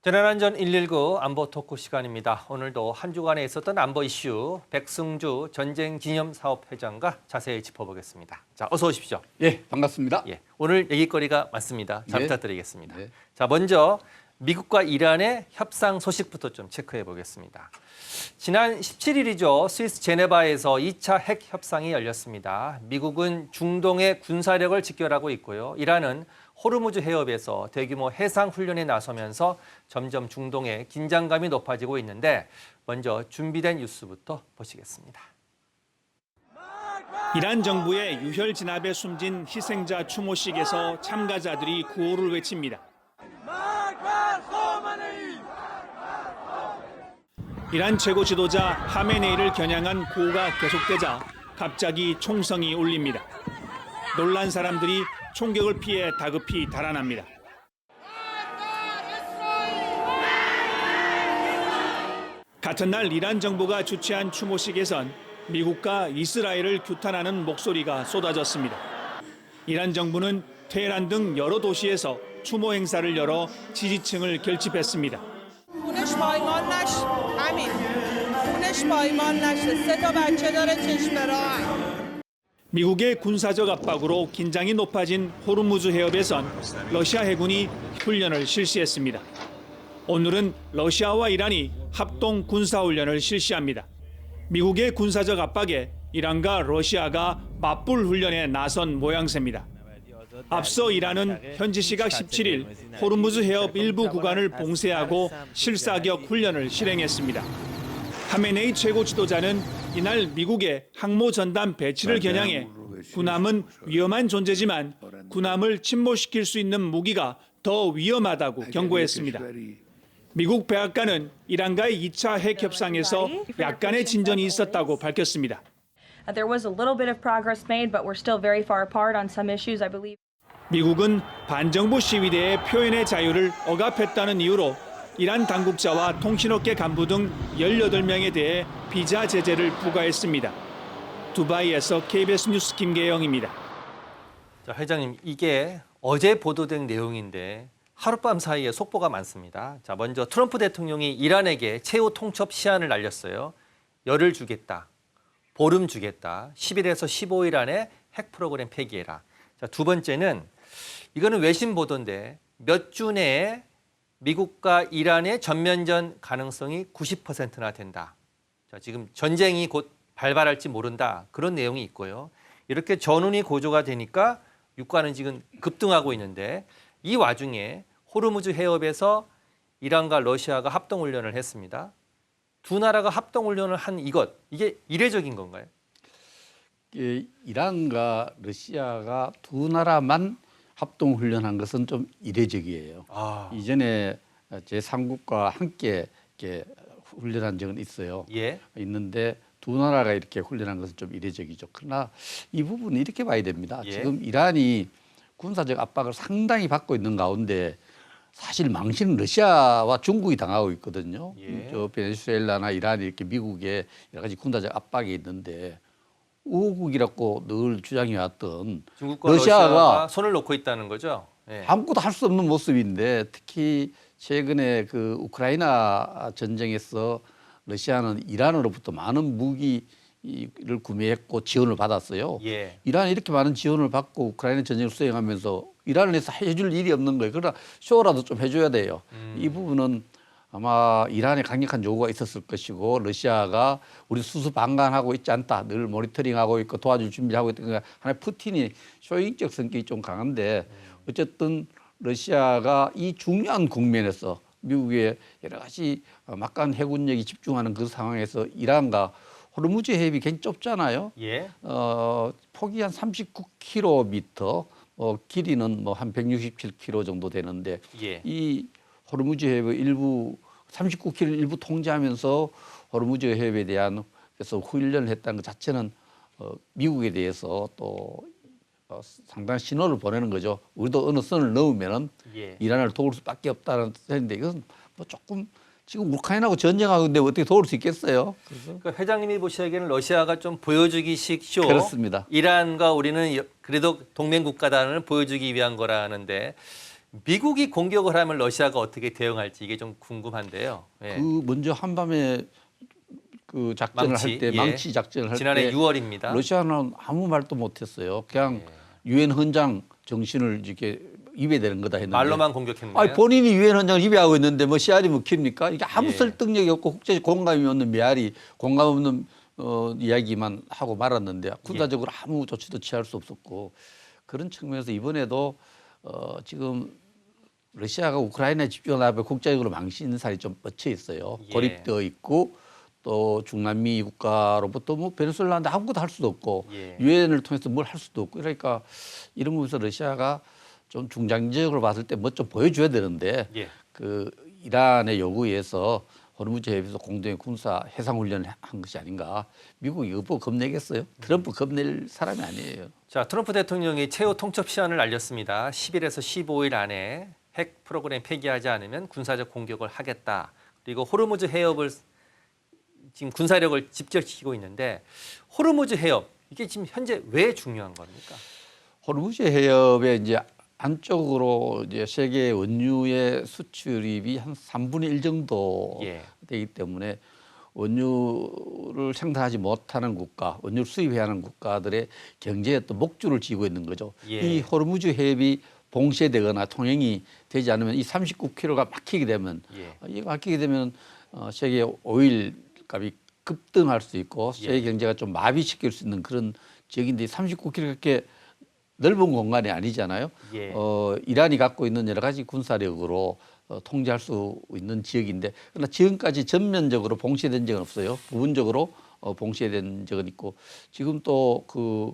재난안전 119 안보 토크 시간입니다. 오늘도 한 주간에 있었던 안보 이슈 백승주 전쟁기념사업회장과 자세히 짚어보겠습니다. 자, 어서 오십시오. 예, 반갑습니다. 예, 오늘 얘기거리가 많습니다. 잘 네. 부탁드리겠습니다. 네. 자, 먼저 미국과 이란의 협상 소식부터 좀 체크해 보겠습니다. 지난 17일이죠. 스위스 제네바에서 2차 핵 협상이 열렸습니다. 미국은 중동의 군사력을 직결하고 있고요. 이란은 호르무즈 해협에서 대규모 해상 훈련에 나서면서 점점 중동의 긴장감이 높아지고 있는데 먼저 준비된 뉴스부터 보시겠습니다. 이란 정부의 유혈 진압에 숨진 희생자 추모식에서 참가자들이 구호를 외칩니다. 이란 최고 지도자 하메네이를 겨냥한 구호가 계속되자 갑자기 총성이 울립니다. 놀란 사람들이 총격을 피해 다급히 달아납니다. 같은 날 이란 정부가 주최한 추모식에선 미국과 이스라엘을 규탄하는 목소리가 쏟아졌습니다. 이란 정부는 테헤란 등 여러 도시에서 추모 행사를 열어 지지층을 결집했습니다. خونش پایمان نشه همین خونش پایمان نشه 3 بچه داره چشم راه 미국의 군사적 압박으로 긴장이 높아진 호르무즈 해협에선 러시아 해군이 훈련을 실시했습니다. 오늘은 러시아와 이란이 합동 군사훈련을 실시합니다. 미국의 군사적 압박에 이란과 러시아가 맞불 훈련에 나선 모양새입니다. 앞서 이란은 현지 시각 17일 호르무즈 해협 일부 구간을 봉쇄하고 실사격 훈련을 실행했습니다. 하메네이 최고 지도자는 이날 미국의 항모 전단 배치를 겨냥해 군함은 위험한 존재지만 군함을 침몰시킬 수 있는 무기가 더 위험하다고 경고했습니다. 미국 백악관은 이란과의 2차 핵 협상에서 약간의 진전이 있었다고 밝혔습니다. There was a little bit of progress made, but we're still very far apart on some issues, I believe. 미국은 반정부 시위대의 표현의 자유를 억압했다는 이유로 이란 당국자와 통신업계 간부 등 18명에 대해 비자 제재를 부과했습니다. 두바이에서 KBS 뉴스 김계영입니다. 자, 회장님, 이게 어제 보도된 내용인데 하룻밤 사이에 속보가 많습니다. 자, 먼저 트럼프 대통령이 이란에게 최후 통첩 시한을 날렸어요. 열흘 주겠다. 보름 주겠다. 10일에서 15일 안에 핵 프로그램 폐기해라. 자, 두 번째는 이거는 외신 보도인데 몇 주 내에 미국과 이란의 전면전 가능성이 90%나 된다. 자, 지금 전쟁이 곧 발발할지 모른다. 그런 내용이 있고요. 이렇게 전운이 고조가 되니까 유가는 지금 급등하고 있는데 이 와중에 호르무즈 해협에서 이란과 러시아가 합동훈련을 했습니다. 두 나라가 합동훈련을 한 이게 이례적인 건가요? 이란과 러시아가 두 나라만 합동훈련한 것은 좀 이례적이에요. 이전에 제3국과 함께 이렇게 훈련한 적은 있어요. 예. 있는데 두 나라가 이렇게 훈련한 것은 좀 이례적이죠. 그러나 이 부분은 이렇게 봐야 됩니다. 예. 지금 이란이 군사적 압박을 상당히 받고 있는 가운데 사실 망신은 러시아와 중국이 당하고 있거든요. 예. 저 베네수엘라나 이란이 이렇게 미국에 여러 가지 군사적 압박이 있는데 우호국이라고 늘 주장해왔던 중국과 러시아가 러시아가 손을 놓고 있다는 거죠. 예. 아무것도 할 수 없는 모습인데 특히 최근에 그 우크라이나 전쟁에서 러시아는 이란으로부터 많은 무기를 구매했고 지원을 받았어요. 예. 이란이 이렇게 많은 지원을 받고 우크라이나 전쟁을 수행하면서 이란을 해서 해줄 일이 없는 거예요. 그러나 쇼라도 좀 해줘야 돼요. 이 부분은 아마 이란에 강력한 요구가 있었을 것이고 러시아가 우리 수수방관하고 있지 않다. 늘 모니터링하고 있고 도와줄 준비를 하고 있다. 그러니까 하나의 푸틴이 쇼잉적 성격이 좀 강한데 어쨌든 러시아가 이 중요한 국면에서 미국의 여러 가지 막강한 해군력이 집중하는 그 상황에서 이란과 호르무즈 해협이 굉장히 좁잖아요. 예. 폭이 한 39km, 길이는 뭐 한 167km 정도 되는데 예. 이 호르무즈 해협의 일부 39km 일부 통제하면서 호르무즈 해협에 대한 그래서 훈련을 했다는 것 자체는 미국에 대해서 또 상당한 신호를 보내는 거죠. 우리도 어느 선을 넘으면은 예. 이란을 도울 수밖에 없다는 뜻인데 이건 뭐 조금 지금 우크라이나하고 전쟁하고 있는데 어떻게 도울 수 있겠어요? 그러니까 회장님이 보시기에는 러시아가 좀 보여주기식 쇼. 그렇습니다. 이란과 우리는 그래도 동맹 국가다는 보여주기 위한 거라는데 미국이 공격을 하면 러시아가 어떻게 대응할지 이게 좀 궁금한데요. 예. 그 먼저 한밤에 그 작전을 망치, 할 때 예. 망치 작전을 할 지난해 때 6월입니다. 러시아는 아무 말도 못했어요. 그냥 유엔 헌장 정신을 이렇게 입에 대는 거다 했는데 말로만 공격했나요? 아니, 본인이 유엔 헌장을 입에하고 있는데 뭐 씨알이 먹힙니까? 이게 아무 예. 설득력이 없고 국제적 공감이 없는 메아리, 공감 없는 이야기만 하고 말았는데 군사적으로 아무 조치도 취할 수 없었고 그런 측면에서 이번에도 지금 러시아가 우크라이나에 집중하다 국제적으로 망신살이 좀 뻗쳐 있어요. 예. 고립되어 있고 또 중남미 국가로부터 뭐 베네수엘라한테 아무것도 할 수도 없고 예. 유엔을 통해서 뭘 할 수도 없고 그러니까 이런 부분에서 러시아가 좀 중장기적으로 봤을 때 뭐 좀 보여줘야 되는데 예. 그 이란의 요구에 의해서 호르무즈 해협에서 공동의 군사 해상 훈련을 한 것이 아닌가. 미국이 여보 겁내겠어요? 트럼프 겁낼 사람이 아니에요. 자, 트럼프 대통령이 최후 통첩 시한을 알렸습니다. 10일에서 15일 안에 핵 프로그램 폐기하지 않으면 군사적 공격을 하겠다. 그리고 호르무즈 해협을 지금 군사력을 집결시키고 있는데 호르무즈 해협 이게 지금 현재 왜 중요한 겁니까? 호르무즈 해협에 이제 안쪽으로 이제 세계 원유의 수출입이 한 3분의 1 정도 예. 되기 때문에 원유를 생산하지 못하는 국가, 원유를 수입해야 하는 국가들의 경제에 어떤 목줄을 쥐고 있는 거죠. 예. 이 호르무즈 해협이 봉쇄되거나 통행이 되지 않으면 이 39km가 막히게 되면 이 막히게 되면 세계 오일 값이 급등할 수 있고 세계 경제가 좀 마비시킬 수 있는 그런 지역인데 39km 그렇게 넓은 공간이 아니잖아요. 예. 이란이 갖고 있는 여러 가지 군사력으로 통제할 수 있는 지역인데 그러나 지금까지 전면적으로 봉쇄된 적은 없어요. 부분적으로 봉쇄된 적은 있고 지금 또 그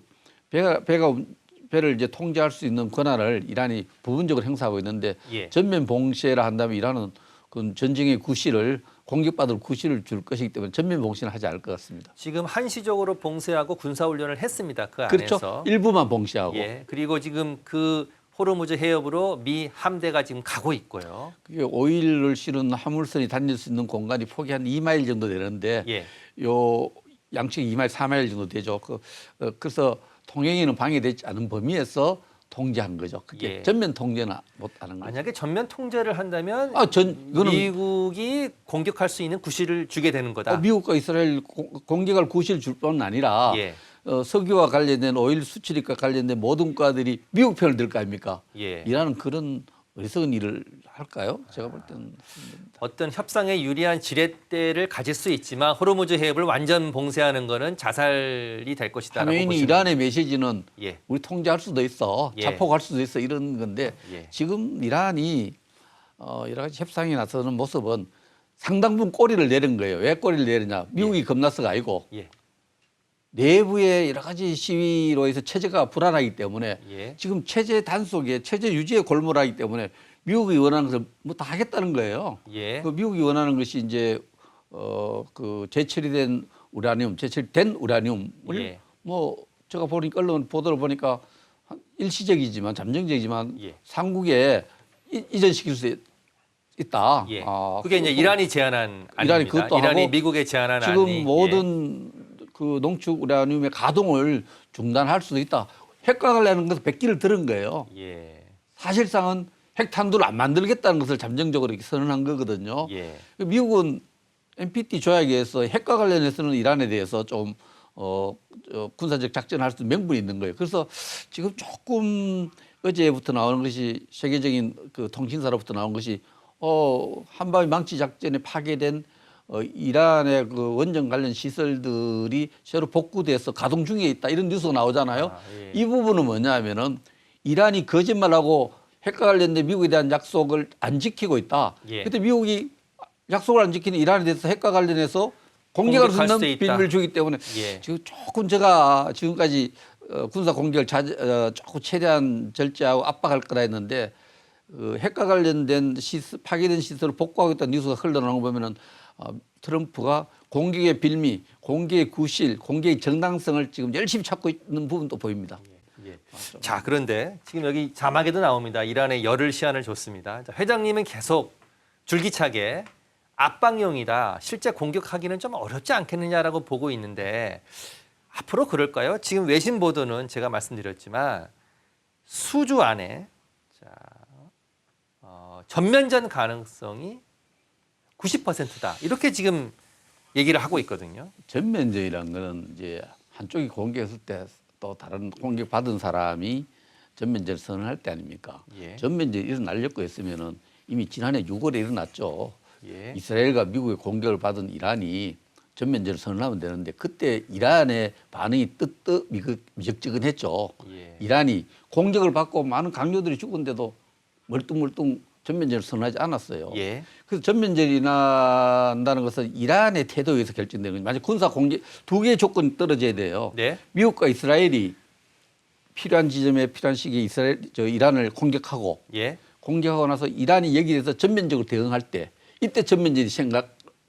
배를 이제 통제할 수 있는 권한을 이란이 부분적으로 행사하고 있는데 예. 전면 봉쇄라 한다면 이란은 그 전쟁의 구실을 공격받을 구실을 줄 것이기 때문에 전면 봉쇄는 하지 않을 것 같습니다. 지금 한시적으로 봉쇄하고 군사훈련을 했습니다. 그 그렇죠. 안에서. 일부만 봉쇄하고. 예. 그리고 지금 그 호르무즈 해협으로 미 함대가 지금 가고 있고요. 그게 오일을 실은 화물선이 다닐 수 있는 공간이 폭이 한 2마일 정도 되는데 예. 요 양측 2마일, 4마일 정도 되죠. 그래서 통행에는 방해되지 않은 범위에서 통제한 거죠. 그게 예. 전면 통제는 못하는 거죠. 만약에 전면 통제를 한다면 이거는 미국이 공격할 수 있는 구실을 주게 되는 거다. 미국과 이스라엘 공격할 구실을 줄 뿐 아니라 예. 석유와 관련된 오일 수출입과 관련된 모든 국가들이 미국 편을 들 거 아닙니까? 예. 이란은 그런 어리석은 일을 할까요? 제가 볼 때는 어떤 협상에 유리한 지렛대를 가질 수 있지만 호르무즈 해협을 완전 봉쇄하는 것은 자살이 될 것이다라고 하메인이 보시는 이란의 메시지는 예. 우리 통제할 수도 있어, 예. 자폭할 수도 있어 이런 건데 예. 지금 이란이 여러 가지 협상에 나서는 모습은 상당 부분 꼬리를 내린 거예요. 왜 꼬리를 내리냐? 미국이 겁나서가 아니고 예. 내부의 여러 가지 시위로 해서 체제가 불안하기 때문에 예. 지금 체제 단속에 체제 유지에 골몰하기 때문에 미국이 원하는 것을 뭐 다 하겠다는 거예요. 예. 그 미국이 원하는 것이 이제 그 재처리된 우라늄, 재처리된 우라늄을 예. 뭐 제가 보니까 언론 보도를 보니까 일시적이지만 잠정적이지만 예. 상국에 이전시킬 수 있다. 예. 아, 그게 이제 이란이 제안한 이란이 아닙니다. 그것도 이란이 하고 미국에 제안한 지금 안이 모든 그 농축 우라늄의 가동을 중단할 수도 있다. 핵과학을 내는 것은 백기를 들은 거예요. 예. 사실상은 핵탄두를 안 만들겠다는 것을 잠정적으로 이렇게 선언한 거거든요. 예. 미국은 NPT 조약에 의해서 핵과 관련해서는 이란에 대해서 좀 군사적 작전을 할 수 있는 명분이 있는 거예요. 그래서 지금 조금 어제부터 나오는 것이 세계적인 그 통신사로부터 나온 것이 한밤의 망치 작전에 파괴된 이란의 그 원전 관련 시설들이 새로 복구돼서 가동 중에 있다 이런 뉴스가 나오잖아요. 예. 이 부분은 뭐냐면은 이란이 거짓말하고 핵과 관련된 미국에 대한 약속을 안 지키고 있다. 예. 그때 미국이 약속을 안 지키는 이란에 대해서 핵과 관련해서 공격할 수 있는 비밀을 주기 때문에 예. 지금 조금 제가 지금까지 군사 공격을 조금 최대한 절제하고 압박할 거라 했는데 핵과 관련된 파괴된 시설을 복구하겠다는 뉴스가 흘러나오는 거 보면은 트럼프가 공격의 빌미, 공격의 구실, 공격의 정당성을 지금 열심히 찾고 있는 부분도 보입니다. 예. 자, 그런데 지금 여기 자막에도 나옵니다. 이란에 열흘 시한을 줬습니다. 자, 회장님은 계속 줄기차게 압박용이다. 실제 공격하기는 좀 어렵지 않겠느냐라고 보고 있는데 앞으로 그럴까요? 지금 외신 보도는 제가 말씀드렸지만 수주 안에 자, 전면전 가능성이 90%다. 이렇게 지금 얘기를 하고 있거든요. 전면전이라는 거는 이제 한쪽이 공격했을 때 또 다른 공격 받은 사람이 전면전을 선언할 때 아닙니까? 예. 전면전이 일어나려고 했으면은 이미 지난해 6월에 일어났죠. 예. 이스라엘과 미국의 공격을 받은 이란이 전면전을 선언하면 되는데 그때 이란의 반응이 미적지근했죠. 예. 이란이 공격을 받고 많은 강요들이 죽은데도 멀뚱멀뚱 전면전을 선언하지 않았어요. 예. 그래서 전면전이 일어난다는 것은 이란의 태도에 의해서 결정되는 거죠. 만약 군사 공격 두 개의 조건이 떨어져야 돼요. 네. 미국과 이스라엘이 필요한 지점에 필요한 시기에 이란을 공격하고 예. 공격하고 나서 이란이 여기에 대해서 전면적으로 대응할 때 이때 전면전이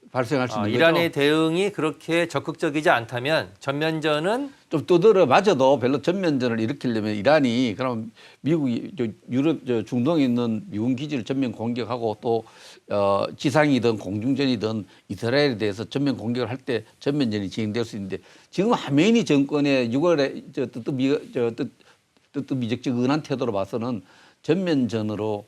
발생할 수 있는 거죠. 이란의 대응이 그렇게 적극적이지 않다면 전면전은 좀 두드려 맞아도 별로 전면전을 일으키려면 이란이 그럼 미국이 유럽 중동에 있는 미군 기지를 전면 공격하고 또 지상이든 공중전이든 이스라엘에 대해서 전면 공격을 할 때 전면전이 진행될 수 있는데 지금 하메니 정권의 6월에 뜨뜻미적지근한 태도로 봐서는 전면전으로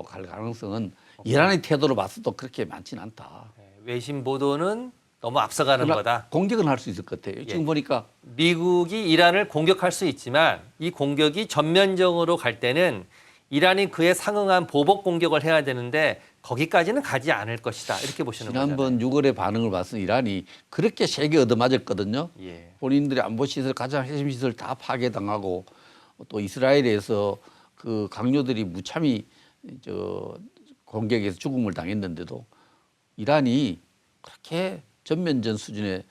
갈 가능성은 이란의 태도로 봐서도 그렇게 많지는 않다. 외신 보도는 너무 앞서가는 거다. 공격은 할 수 있을 것 같아요. 지금 보니까 미국이 이란을 공격할 수 있지만 이 공격이 전면적으로 갈 때는 이란이 그에 상응한 보복 공격을 해야 되는데 거기까지는 가지 않을 것이다. 이렇게 보시는 거잖아요. 지난번 6월의 반응을 봐서 이란이 그렇게 세게 얻어맞았거든요. 예. 본인들의 안보시설 가장 핵심 시설 다 파괴당하고 또 이스라엘에서 그 강요들이 무참히 공격에서 죽음을 당했는데도 이란이 그렇게 전면전 수준의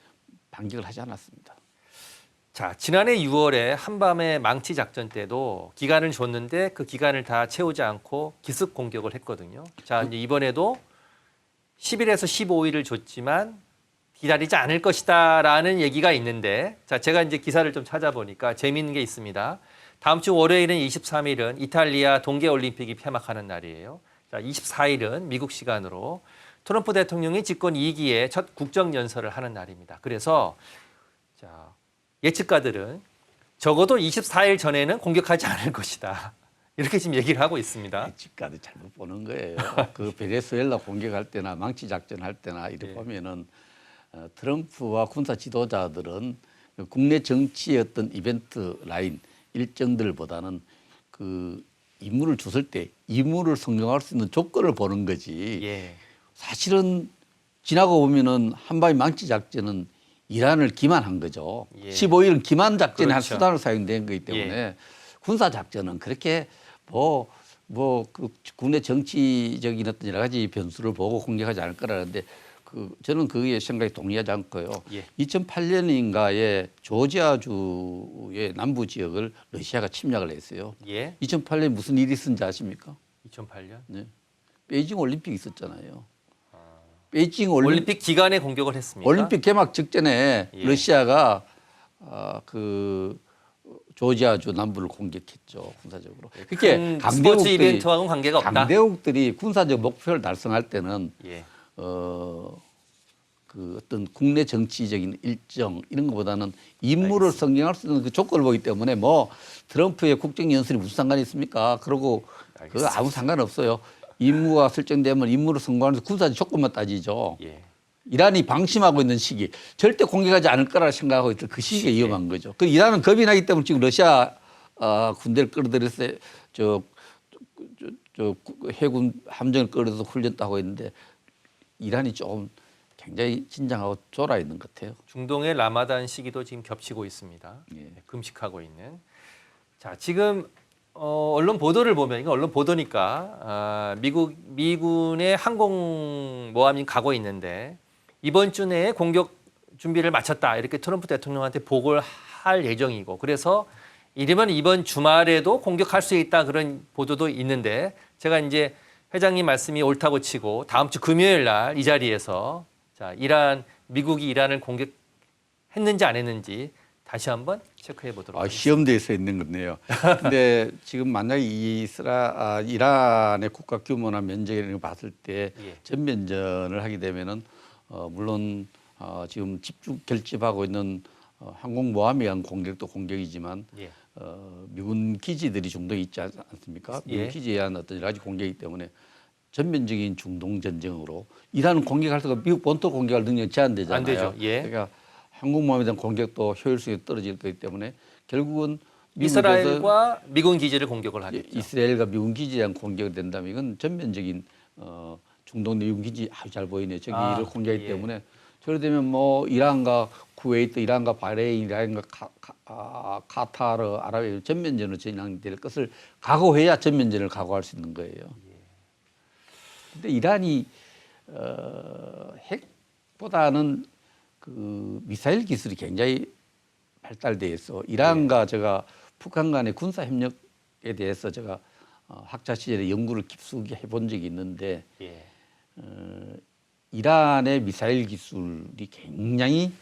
반격을 하지 않았습니다. 자, 지난해 6월에 한밤의 망치 작전 때도 기간을 줬는데 그 기간을 다 채우지 않고 기습 공격을 했거든요. 자, 이제 이번에도 10일에서 15일을 줬지만 기다리지 않을 것이다라는 얘기가 있는데 자, 제가 이제 기사를 좀 찾아보니까 재미있는 게 있습니다. 다음 주 월요일은 23일은 이탈리아 동계올림픽이 폐막하는 날이에요. 자, 24일은 미국 시간으로 트럼프 대통령이 집권 2기의 첫 국정연설을 하는 날입니다. 그래서 자, 예측가들은 적어도 24일 전에는 공격하지 않을 것이다. 이렇게 지금 얘기를 하고 있습니다. 예측가도 잘못 보는 거예요. 그 베네수엘라 공격할 때나 망치 작전 할 때나 이렇게 보면은 트럼프와 군사 지도자들은 국내 정치의 어떤 이벤트 라인 일정들보다는 그 임무를 줬을 때 임무를 성공할 수 있는 조건을 보는 거지. 예. 사실은 지나고 보면은 한밤의 망치 작전은 이란을 기만한 거죠. 예. 15일은 기만 작전의 한 그렇죠. 수단으로 사용된 거기 때문에 군사 작전은 그렇게 그 국내 정치적인 어떤 여러 가지 변수를 보고 공격하지 않을 거라는데 저는 그게 생각에 동의하지 않고요. 예. 2008년인가에 조지아주의 남부 지역을 러시아가 침략을 했어요. 예. 2008년 무슨 일이 있었는지 아십니까? 2008년 네. 베이징 올림픽 있었잖아요. 베이징 올림픽 기간에 공격을 했습니까? 올림픽 개막 직전에 예. 러시아가 그 조지아주 남부를 공격했죠, 군사적으로. 큰 스포츠 이벤트와는 관계가 없다. 강대국들이 군사적 목표를 달성할 때는 예. 그 어떤 국내 정치적인 일정 이런 것보다는 임무를 성행할 수 있는 그 조건을 보기 때문에 뭐 트럼프의 국정연설이 무슨 상관이 있습니까? 그러고 그거 아무 상관없어요. 임무가 설정되면 임무를 성공하면서 군사적 조건만 따지죠. 예. 이란이 방심하고 있는 시기, 절대 공격하지 않을 거라 생각하고 있던 그 시기가 위험한 거죠. 그 이란은 겁이 나기 때문에 지금 러시아 군대를 끌어들여서 저 해군 함정을 끌어서 훈련도 하고 있는데 이란이 좀 굉장히 긴장하고 졸아 있는 것 같아요. 중동의 라마단 시기도 지금 겹치고 있습니다. 예. 금식하고 있는. 자, 지금 언론 보도를 보면 이거 언론 보도니까 미군의 항공모함이 가고 있는데 이번 주 내에 공격 준비를 마쳤다 이렇게 트럼프 대통령한테 보고를 할 예정이고 그래서 이르면 이번 주말에도 공격할 수 있다 그런 보도도 있는데 제가 이제 회장님 말씀이 옳다고 치고 다음 주 금요일 날 이 자리에서 자, 미국이 이란을 공격했는지 안 했는지 다시 한번 체크해 보도록 하겠습니다. 시험대에서 있는 건데요. 근데 지금 만약에 이란의 국가 규모나 면적 이런 거 봤을 때 예. 전면전을 하게 되면은 물론 지금 집중 결집하고 있는 항공모함에 의한 공격도 공격이지만 예. 미군 기지들이 중동에 있지 않습니까? 미군 예. 기지에 의한 어떤 여러 가지 공격이기 때문에 전면적인 중동 전쟁으로 이란은 공격할 수가 미국 본토 공격할 능력이 제한되잖아요. 안 되죠. 예. 그러니까 항공모함에 대한 공격도 효율성이 떨어질 거기 때문에 결국은 이스라엘과 미군 기지를 공격을 하겠죠. 이스라엘과 미군 기지에 대한 공격이 된다면 이건 전면적인 중동 미군 기지 아주 잘 보이네요. 저기를 공격하기 예. 때문에 저래 되면 뭐 이란과 쿠웨이트, 이란과 바레인, 이란과 카타르, 아랍의 전면전으로 진행될 것을 각오해야 전면전을 각오할 수 있는 거예요. 근데 이란이 핵보다는 그 미사일 기술이 굉장히 발달돼 있어. 이란과 제가 북한 간의 군사 협력에 대해서 제가 학자 시절에 연구를 깊숙이 해본 적이 있는데 예. 이란의 미사일 기술이 굉장히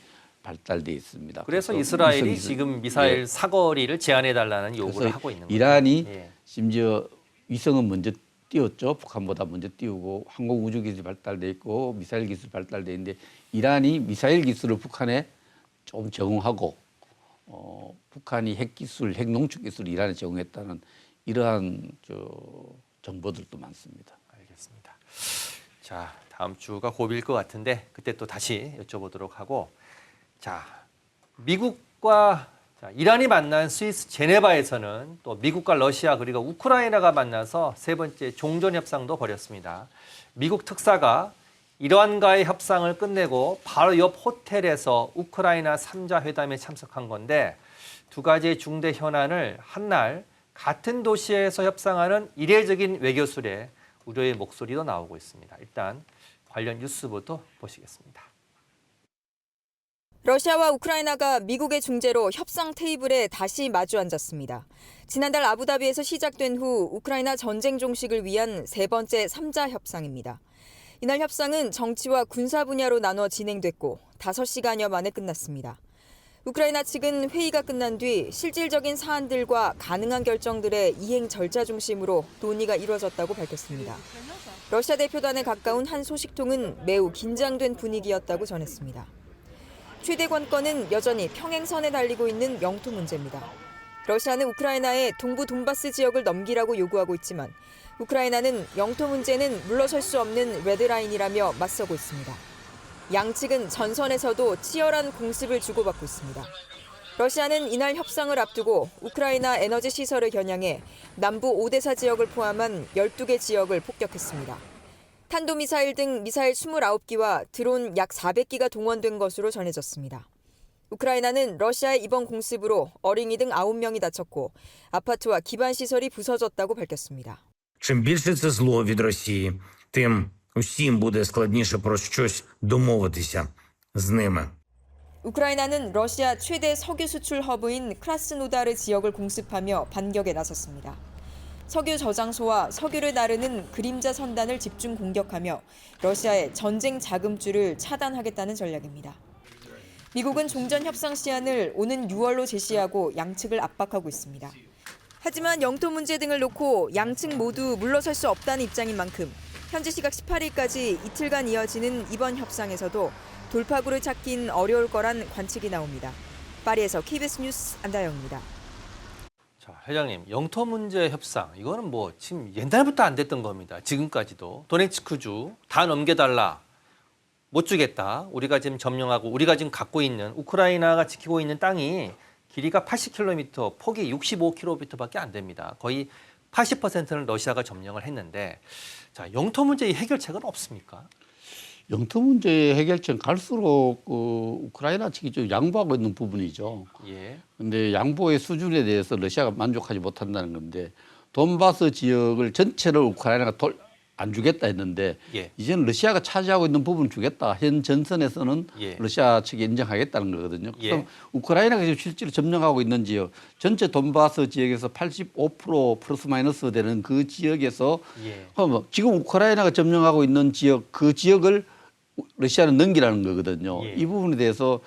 발달돼 있습니다. 그래서 이스라엘이 기술. 지금 미사일 예. 사거리를 제한해 달라는 요구를 그래서 하고 있는 거죠. 이란이 예. 심지어 위성은 먼저 띄웠죠. 북한보다 먼저 띄우고 항공 우주 기술이 발달돼 있고 미사일 기술이 발달돼 있는데 이란이 미사일 기술을 북한에 좀 제공하고 북한이 핵 기술, 핵 농축 기술을 이란에 제공했다는 이러한 정보들도 많습니다. 알겠습니다. 자, 다음 주가 고비일 것 같은데 그때 또 다시 여쭤보도록 하고, 자, 미국과 이란이 만난 스위스 제네바에서는 또 미국과 러시아 그리고 우크라이나가 만나서 세 번째 종전 협상도 벌였습니다. 미국 특사가 이란과의 협상을 끝내고 바로 옆 호텔에서 우크라이나 3자 회담에 참석한 건데 두 가지의 중대 현안을 한날 같은 도시에서 협상하는 이례적인 외교술에 우려의 목소리도 나오고 있습니다. 일단 관련 뉴스부터 보시겠습니다. 러시아와 우크라이나가 미국의 중재로 협상 테이블에 다시 마주 앉았습니다. 지난달 아부다비에서 시작된 후 우크라이나 전쟁 종식을 위한 세 번째 3자 협상입니다. 이날 협상은 정치와 군사 분야로 나눠 진행됐고 5시간여 만에 끝났습니다. 우크라이나 측은 회의가 끝난 뒤 실질적인 사안들과 가능한 결정들의 이행 절차 중심으로 논의가 이루어졌다고 밝혔습니다. 러시아 대표단에 가까운 한 소식통은 매우 긴장된 분위기였다고 전했습니다. 최대 관건은 여전히 평행선에 달리고 있는 영토 문제입니다. 러시아는 우크라이나에 동부 돈바스 지역을 넘기라고 요구하고 있지만 우크라이나는 영토 문제는 물러설 수 없는 레드라인이라며 맞서고 있습니다. 양측은 전선에서도 치열한 공습을 주고받고 있습니다. 러시아는 이날 협상을 앞두고 우크라이나 에너지 시설을 겨냥해 남부 오데사 지역을 포함한 12개 지역을 폭격했습니다. 탄도미사일 등 미사일 29기와 드론 약 400기가 동원된 것으로 전해졌습니다. 우크라이나는 러시아의 이번 공습으로 어린이 등 9명이 다쳤고 아파트와 기반시설이 부서졌다고 밝혔습니다. Чим більше це зло від Росії, тим усім буде складніше про щось домовитися з ними. 우크라이나는 러시아 최대 석유 수출 허브인 크라스노다르 지역을 공습하며 반격에 나섰습니다. 석유 저장소와 석유를 나르는 그림자 선단을 집중 공격하며 러시아의 전쟁 자금줄을 차단하겠다는 전략입니다. 미국은 종전 협상 시한을 오는 6월로 제시하고 양측을 압박하고 있습니다. 하지만 영토 문제 등을 놓고 양측 모두 물러설 수 없다는 입장인 만큼 현지 시각 18일까지 이틀간 이어지는 이번 협상에서도 돌파구를 찾긴 어려울 거란 관측이 나옵니다. 파리에서 KBS 뉴스 안다영입니다. 자, 회장님, 영토 문제 협상 이거는 뭐 지금 옛날부터 안 됐던 겁니다. 지금까지도 도네츠크주 다 넘겨달라, 못 주겠다. 우리가 지금 점령하고 우리가 지금 갖고 있는 우크라이나가 지키고 있는 땅이 길이가 80km, 폭이 65km밖에 안 됩니다. 거의 80%는 러시아가 점령을 했는데, 자, 영토 문제의 해결책은 없습니까? 영토 문제 해결책 갈수록 우크라이나 측이 좀 양보하고 있는 부분이죠. 예. 근데 양보의 수준에 대해서 러시아가 만족하지 못한다는 건데 돈바스 지역을 전체를 우크라이나가 안 주겠다 했는데 예. 이제는 러시아가 차지하고 있는 부분 주겠다. 현 전선에서는 예. 러시아 측이 인정하겠다는 거거든요. 그래서 예. 우크라이나가 지금 실제로 점령하고 있는 지역, 전체 돈바스 지역에서 85% 플러스 마이너스 되는 그 지역에서 예. 지금 우크라이나가 점령하고 있는 지역, 그 지역을 러시아는 넘기라는 거거든요. 예. 이 부분에 대해서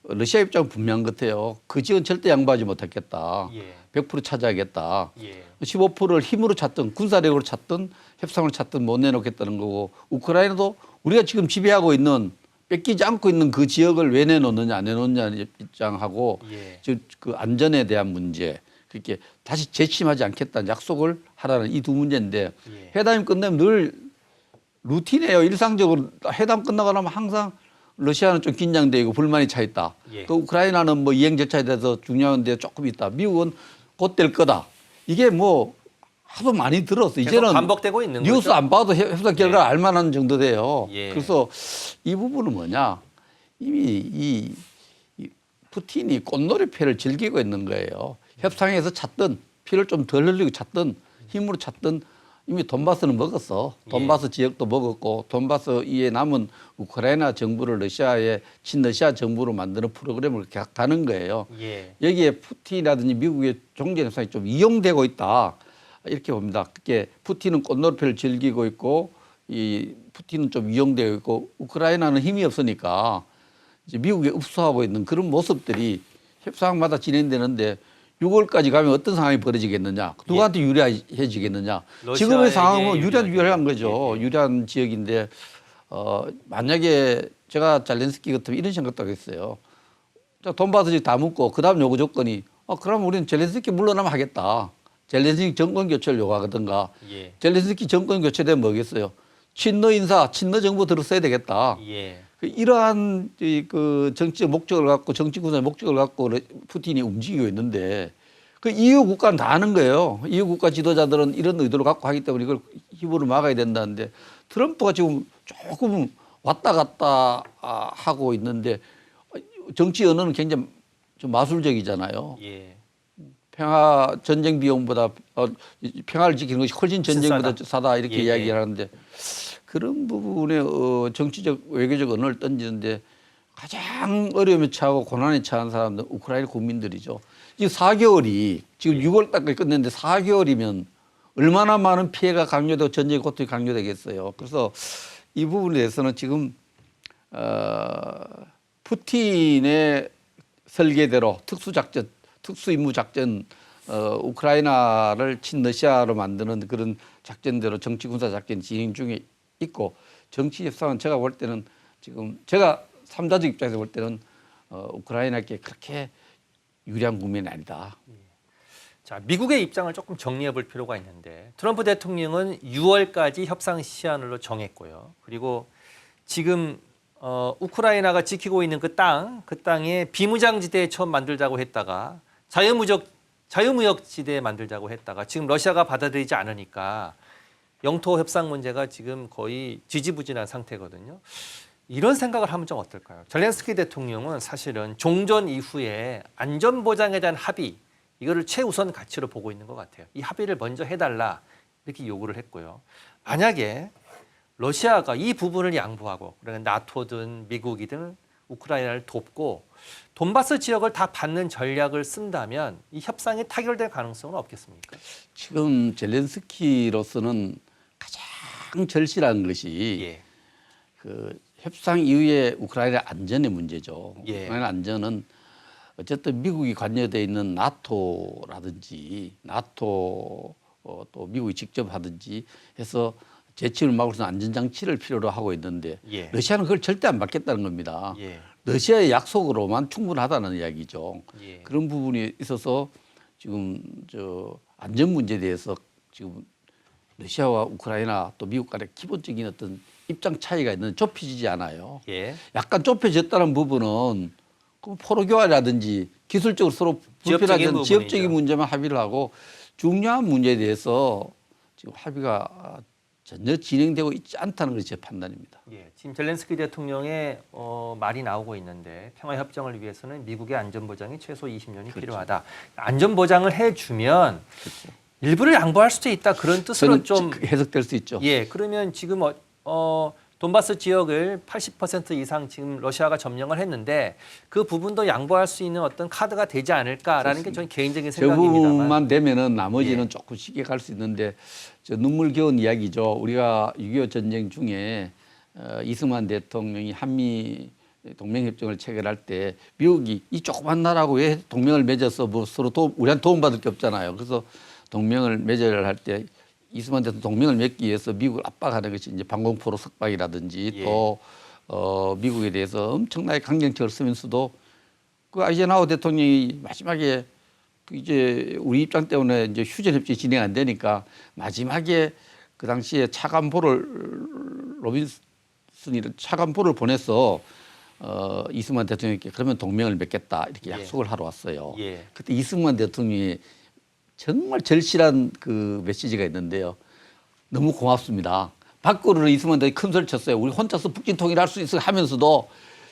러시아 입장은 분명한 것 같아요. 그 지역은 절대 양보하지 못하겠다. 예. 100% 차지하겠다. 예. 15%를 힘으로 찾든 군사력으로 찾든 협상을 찾든 못 내놓겠다는 거고, 우크라이나도 우리가 지금 지배하고 있는, 뺏기지 않고 있는 그 지역을 왜 내놓느냐 안 내놓느냐 입장하고 예. 즉 그 안전에 대한 문제, 그렇게 다시 재침하지 않겠다는 약속을 하라는 이 두 문제인데 예. 회담이 끝나면 늘 루틴이에요. 일상적으로 회담 끝나고 나면 항상 러시아는 좀 긴장되고 불만이 차 있다. 예. 또 우크라이나는 뭐 이행 절차에 대해서 중요한 데 조금 있다. 미국은 곧 될 거다. 이게 뭐 하도 많이 들었어. 계속 이제는 반복되고 있는 뉴스 거죠. 안 봐도 협상 결과 예. 알만한 정도 돼요. 예. 그래서 이 부분은 뭐냐? 이미 이 푸틴이 꽃놀이패를 즐기고 있는 거예요. 협상에서 찾든 피를 좀 덜 흘리고 찾든 힘으로 찾든 이미 돈바스는 먹었어. 돈바스 지역도 먹었고 돈바스 이에 남은 우크라이나 정부를 러시아의 친러시아 정부로 만드는 프로그램을 가는 거예요. 예. 여기에 푸틴이라든지 미국의 종전 협상이 좀 이용되고 있다. 이렇게 봅니다. 그게 푸틴은 꽃놀이를 즐기고 있고 이 푸틴은 좀 이용되고 있고 우크라이나는 힘이 없으니까 이제 미국에 흡수하고 있는 그런 모습들이 협상마다 진행되는데 6월까지 가면 어떤 상황이 벌어지겠느냐, 누구한테 유리해지겠느냐. 지금의 상황은 유리한 거죠. 유리한 지역인데 만약에 제가 잘렌스키 같으면 이런 생각도 하겠어요. 돈바스 지역 다 묻고 그다음 요구 조건이 그럼 우리는 젤렌스키 물러나면 하겠다. 젤렌스키 정권 교체를 요구하든가. 예. 젤렌스키 정권 교체되면 뭐겠어요? 친러 인사, 친러 정부 들었어야 되겠다. 예. 이러한 그 정치적 목적을 갖고 정치 구조의 목적을 갖고 푸틴이 움직이고 있는데 그 EU 국가는 다 아는 거예요. EU 국가 지도자들은 이런 의도를 갖고 하기 때문에 이걸 힘으로 막아야 된다는데 트럼프가 지금 조금 왔다 갔다 하고 있는데 정치 언어는 굉장히 좀 마술적이잖아요. 예. 평화 전쟁 비용보다 평화를 지키는 것이 훨씬 전쟁보다 싸다 이렇게 예, 이야기를 하는데 그런 부분에 정치적 외교적 언어를 던지는데 가장 어려움에 처하고 고난에 처한 사람들은 우크라이나 국민들이죠. 지금 4개월이 지금 6월 달까지 끝냈는데 4개월이면 얼마나 많은 피해가 강요되고 전쟁의 고통이 강요되겠어요. 그래서 이 부분에 대해서는 지금 푸틴의 설계대로 특수작전, 특수임무작전 우크라이나를 친러시아로 만드는 그런 작전대로 정치군사작전이 진행 중에 있고 정치 협상은 제가 볼 때는 지금 제가 3자적 입장에서 볼 때는 우크라이나께 그렇게 유리한 국면이 아니다. 자, 미국의 입장을 조금 정리해 볼 필요가 있는데 트럼프 대통령은 6월까지 협상 시한으로 정했고요. 그리고 지금 우크라이나가 지키고 있는 그 땅에 비무장지대 처음 만들자고 했다가 자유무역지대 만들자고 했다가 지금 러시아가 받아들이지 않으니까 영토 협상 문제가 지금 거의 지지부진한 상태거든요. 이런 생각을 하면 좀 어떨까요? 젤렌스키 대통령은 사실은 종전 이후에 안전보장에 대한 합의 이거를 최우선 가치로 보고 있는 것 같아요. 이 합의를 먼저 해달라 이렇게 요구를 했고요. 만약에 러시아가 이 부분을 양보하고 그러니까 나토든 미국이든 우크라이나를 돕고 돈바스 지역을 다 받는 전략을 쓴다면 이 협상이 타결될 가능성은 없겠습니까? 지금 젤렌스키로서는 가장 절실한 것이 예. 그 협상 이후에 우크라이나 안전의 문제죠. 예. 우크라이나 안전은 어쨌든 미국이 관여되어 있는 나토라든지 나토 또 미국이 직접 하든지 해서 재침을 막을 수 있는 안전장치를 필요로 하고 있는데 예. 러시아는 그걸 절대 안 받겠다는 겁니다. 예. 러시아의 약속으로만 충분하다는 이야기죠. 예. 그런 부분이 있어서 지금 안전 문제에 대해서 지금 러시아와 우크라이나 또 미국 간의 기본적인 어떤 입장 차이가 있는 좁혀지지 않아요. 예. 약간 좁혀졌다는 부분은 그 포로 교환이라든지 기술적으로 서로 불편하지 않은 지역적인 문제만 합의를 하고 중요한 문제에 대해서 지금 합의가 전혀 진행되고 있지 않다는 것이 제 판단입니다. 예, 지금 젤렌스키 대통령의 말이 나오고 있는데 평화 협정을 위해서는 미국의 안전 보장이 최소 20년이 필요하다. 안전 보장을 해주면 일부를 양보할 수도 있다 그런 뜻으로 좀 해석될 수 있죠. 예, 그러면 지금 돈바스 지역을 80% 이상 지금 러시아가 점령을 했는데 그 부분도 양보할 수 있는 어떤 카드가 되지 않을까라는 게 저는 개인적인 저 생각입니다만. 부분만 되면은 나머지는 예. 조금 쉽게 갈 수 있는데 저 눈물겨운 이야기죠. 우리가 6.25 전쟁 중에 이승만 대통령이 한미 동맹협정을 체결할 때 미국이 이 조그만 나라하고 왜 동맹을 맺어서 뭐 서로 우리한테 도움받을 게 없잖아요. 그래서 동맹을 맺어야 할 때 이승만 대통령 동맹을 맺기 위해서 미국을 압박하는 것이 이제 방공포로 석방이라든지 예. 또 미국에 대해서 엄청나게 강경책을 쓰면서도 그 아이젠하워 대통령이 마지막에 이제 우리 입장 때문에 이제 휴전 협정이 진행 안 되니까 마지막에 그 당시에 차관보를 로빈슨이 차관보를 보내서 이승만 대통령께 그러면 동맹을 맺겠다 이렇게 약속을 하러 왔어요. 예. 그때 이승만 대통령이 정말 절실한 그 메시지가 있는데요. 너무 고맙습니다. 밖으로 이승만 대통령이 큰 소리 쳤어요. 우리 혼자서 북진 통일할 수 있어 하면서도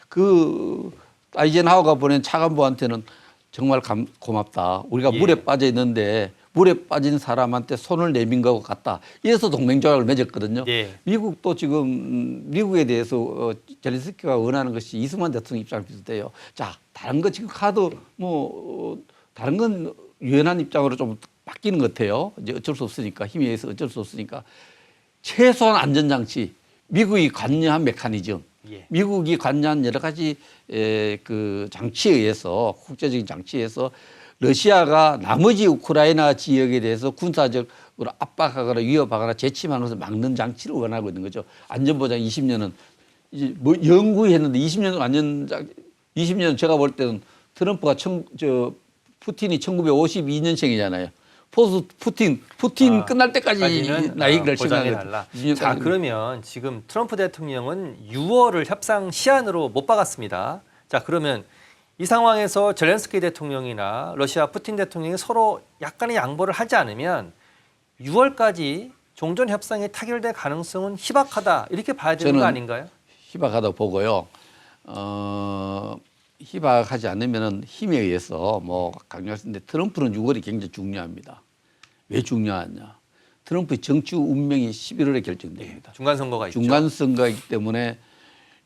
그 아이젠하워가 보낸 차관보한테는 정말 고맙다. 우리가 예. 물에 빠져 있는데 물에 빠진 사람한테 손을 내민 것 같다. 이래서 동맹조약을 맺었거든요. 예. 미국도 지금 미국에 대해서 젤렌스키가 원하는 것이 이승만 대통령 입장 비슷해요. 자, 다른 거 지금 카드 다른 건 유연한 입장으로 좀 바뀌는 것 같아요. 이제 어쩔 수 없으니까 힘에 의해서 어쩔 수 없으니까 최소한 안전장치, 미국이 관여한 메커니즘, 예. 미국이 관여한 여러 가지 그 장치에 의해서 국제적인 장치에 의해서 러시아가 나머지 우크라이나 지역에 대해서 군사적으로 압박하거나 위협하거나 재침하는 것을 막는 장치를 원하고 있는 거죠. 안전보장 20년은 이제 뭐 연구했는데 20년 안전장 20년 제가 볼 때는 트럼프가 푸틴이 1952년생이잖아요. 푸틴 끝날 때까지 까지는, 나이를 보장해달라. 생각하거든요. 자, 그러면 지금 트럼프 대통령은 6월을 협상 시한으로 못 박았습니다. 자, 그러면 이 상황에서 젤렌스키 대통령이나 러시아 푸틴 대통령이 서로 약간의 양보를 하지 않으면 6월까지 종전 협상이 타결될 가능성은 희박하다 이렇게 봐야 되는 거 아닌가요? 희박하다고 보고요. 희박하지 않으면 힘에 의해서 뭐 강요할 수 있는데 트럼프는 6월이 굉장히 중요합니다. 왜 중요하냐? 트럼프의 정치 운명이 11월에 결정됩니다. 중간 선거가 있죠. 중간 선거이기 때문에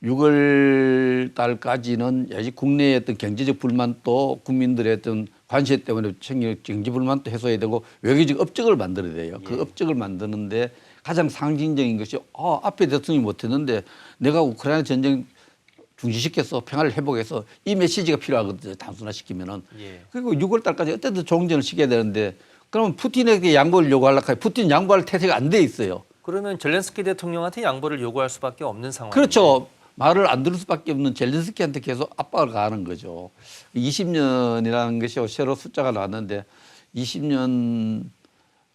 6월 달까지는 아직 국내의 어떤 경제적 불만도 국민들의 어떤 관세 때문에 경제 불만도 해소해야 되고 외교적 업적을 만들어야 돼요. 그 업적을 만드는데 가장 상징적인 것이 앞에 대통령이 못했는데 내가 우크라이나 전쟁 중지시켜서 평화를 회복해서 이 메시지가 필요하거든요. 단순화시키면은. 예. 그리고 6월 달까지 어쨌든 종전을 시켜야 되는데 그러면 푸틴에게 양보를 요구하려고 해요. 푸틴 양보할 태세가 안 돼 있어요. 그러면 젤렌스키 대통령한테 양보를 요구할 수밖에 없는 상황. 그렇죠. 말을 안 들을 수밖에 없는 젤렌스키한테 계속 압박을 가하는 거죠. 20년이라는 것이 새로 숫자가 나왔는데 20년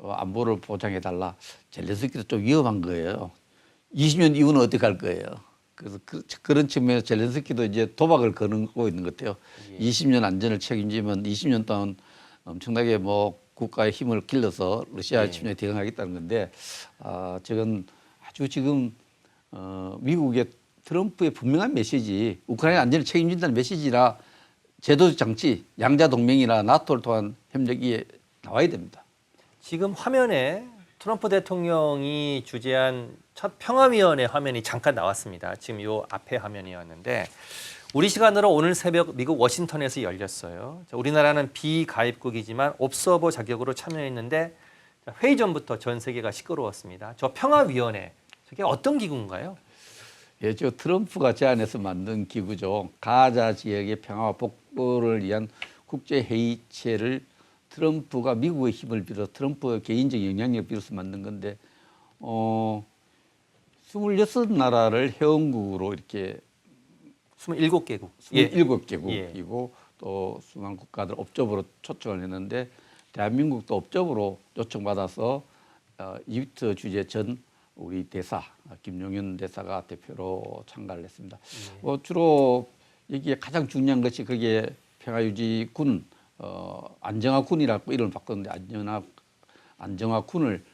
안보를 보장해달라. 젤렌스키도 좀 위험한 거예요. 20년 이후는 어떻게 할 거예요. 그래서 그런 측면에서 젤렌스키도 이제 도박을 거는 있는 것 같아요. 20년 안전을 책임지면 20년 동안 엄청나게 뭐 국가의 힘을 길러서 러시아 침략에 대응하겠다는 건데 저건 아주 지금 미국의 트럼프의 분명한 메시지, 우크라이나 안전을 책임진다는 메시지라 제도적 장치, 양자 동맹이나 나토를 통한 협력이 나와야 됩니다. 지금 화면에 트럼프 대통령이 주재한 첫 평화위원회 화면이 잠깐 나왔습니다. 지금 요 앞에 화면이었는데 우리 시간으로 오늘 새벽 미국 워싱턴에서 열렸어요. 자, 우리나라는 비가입국이지만 옵서버 자격으로 참여했는데 회의 전부터 전 세계가 시끄러웠습니다. 저 평화위원회, 저게 어떤 기구인가요? 예, 저 트럼프가 제안해서 만든 기구죠. 가자 지역의 평화와 복구를 위한 국제회의체를 트럼프가 미국의 힘을 빌어 트럼프의 개인적 영향력을 빌어서 만든 건데 26나라를 회원국으로 이렇게 27개국. 27개국이고 또 수많은 국가들 업적으로 초청을 했는데 대한민국도 업적으로 요청받아서 이집트 주재 전 우리 대사 김용현 대사가 대표로 참가를 했습니다. 주로 이게 가장 중요한 것이 그게 평화유지군 안정화군이라고 이름을 바꿨는데 안정화군을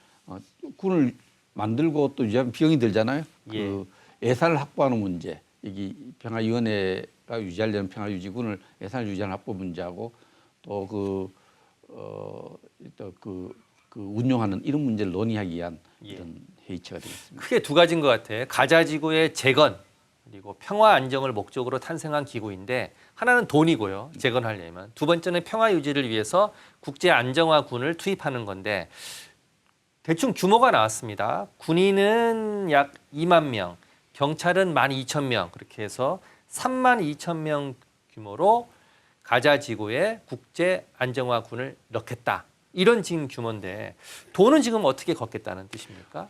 군을 만들고 또 유지하면 비용이 들잖아요. 그 예산을 확보하는 문제, 이게 평화위원회가 유지하려는 평화유지군을 예산을 유지하는 확보 문제하고 또 그 운용하는 이런 문제를 논의하기 위한 이런 회의체가 되겠습니다. 크게 두 가지인 것 같아요. 가자 지구의 재건 그리고 평화 안정을 목적으로 탄생한 기구인데 하나는 돈이고요. 재건하려면. 두 번째는 평화 유지를 위해서 국제 안정화군을 투입하는 건데 대충 규모가 나왔습니다. 군인은 약 2만 명, 경찰은 12,000명 그렇게 해서 32,000명 규모로 가자 지구에 국제 안정화군을 넣겠다. 이런 지금 규모인데 돈은 지금 어떻게 걷겠다는 뜻입니까?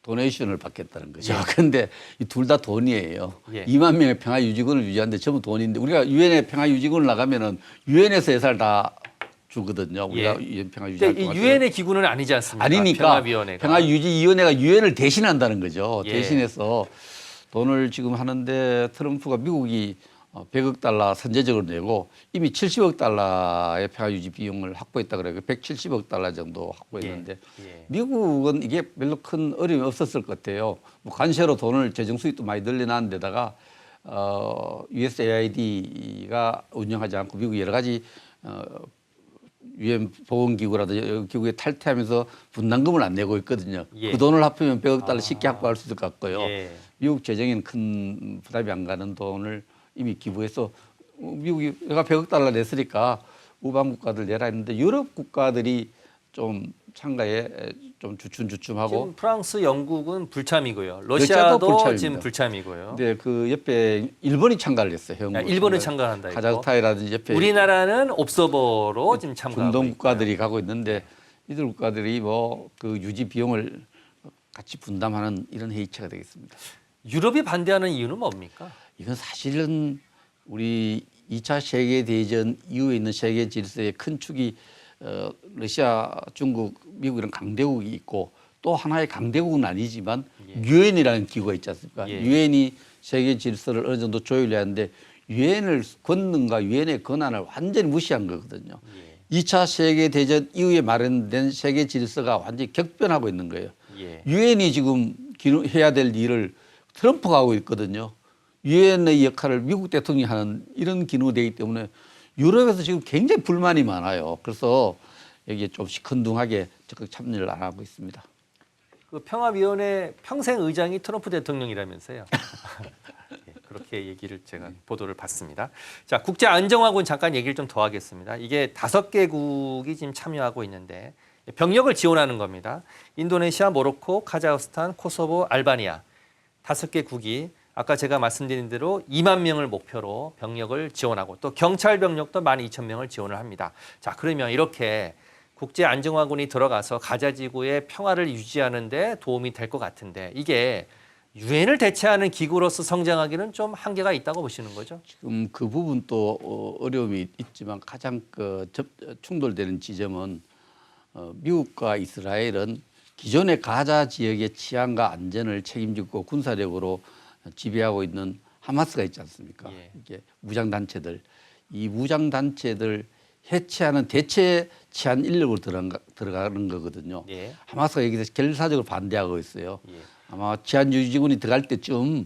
도네이션을 받겠다는 거죠. 그런데 둘 다 돈이에요. 2만 명의 평화유지군을 유지하는데 전부 돈인데 우리가 유엔의 평화유지군을 나가면은 유엔에서 예산을 다 주거든요. 우리가 예. 유엔 평화 유지할 근데 동안. 이 유엔의 기구는 아니지 않습니까? 아니니까 평화위원회가. 평화유지위원회가 유엔을 대신한다는 거죠. 예. 대신해서 돈을 지금 하는데 트럼프가 미국이 100억 달러 선제적으로 내고 이미 70억 달러의 평화유지 비용을 확보했다 그래요. 170억 달러 정도 확보했는데 예. 미국은 이게 별로 큰 어려움이 없었을 것 같아요. 뭐 관세로 돈을 재정 수입도 많이 늘려놨는 데다가 USAID가 운영하지 않고 미국이 여러 가지 유엔 보건기구라든지 기구에 탈퇴하면서 분담금을 안 내고 있거든요. 예. 그 돈을 합하면 100억 달러 쉽게 확보할 수 있을 것 같고요. 예. 미국 재정에는 큰 부담이 안 가는 돈을 이미 기부해서 미국이 내가 100억 달러 냈으니까 우방 국가들 내라 했는데 유럽 국가들이 좀 참가에 좀 주춤주춤하고 지금 프랑스, 영국은 불참이고요. 러시아도 러시아도 불참입니다. 지금 불참이고요. 근데 그 옆에 일본이 참가를 했어요. 야, 일본은 참가한다 이거. 카자흐스탄이라든지 옆에 우리나라는 옵서버로 지금 참가하고 중동 있고요. 국가들이 가고 있는데 이들 국가들이 뭐 그 유지 비용을 같이 분담하는 이런 회의체가 되겠습니다. 유럽이 반대하는 이유는 뭡니까? 이건 사실은 우리 2차 세계대전 이후에 있는 세계 질서의 큰 축이 러시아, 중국, 미국 이런 강대국이 있고 또 하나의 강대국은 아니지만 유엔이라는 기구가 있지 않습니까? 예. 유엔이 세계 질서를 어느 정도 조율해야 하는데 유엔을 권능과 유엔의 권한을 완전히 무시한 거거든요. 2차 세계대전 이후에 마련된 세계 질서가 완전히 격변하고 있는 거예요. 예. 유엔이 지금 해야 될 일을 트럼프가 하고 있거든요. 유엔의 역할을 미국 대통령이 하는 이런 기능이 되기 때문에 유럽에서 지금 굉장히 불만이 많아요. 그래서 여기에 좀 시큰둥하게 적극 참여를 안 하고 있습니다. 그 평화위원회 평생 의장이 트럼프 대통령이라면서요. 예, 그렇게 얘기를 제가 보도를 봤습니다. 자, 국제안정화군 잠깐 얘기를 좀 더 하겠습니다. 이게 5개국이 지금 참여하고 있는데 병력을 지원하는 겁니다. 인도네시아, 모로코, 카자흐스탄, 코소보, 알바니아 5개국이 아까 제가 말씀드린 대로 2만 명을 목표로 병력을 지원하고 또 경찰 병력도 12,000명을 지원을 합니다. 자, 그러면 이렇게 국제안정화군이 들어가서 가자지구의 평화를 유지하는 데 도움이 될 것 같은데 이게 유엔을 대체하는 기구로서 성장하기는 좀 한계가 있다고 보시는 거죠? 지금 그 부분도 어려움이 있지만 가장 충돌되는 지점은 미국과 이스라엘은 기존의 가자 지역의 치안과 안전을 책임지고 군사력으로 지배하고 있는 하마스가 있지 않습니까? 예. 이게 무장단체들, 이 무장단체들 해체하는 대체 치안 인력으로 들어가는 거거든요. 예. 하마스가 여기서 결사적으로 반대하고 있어요. 예. 아마 치안 유지군이 들어갈 때쯤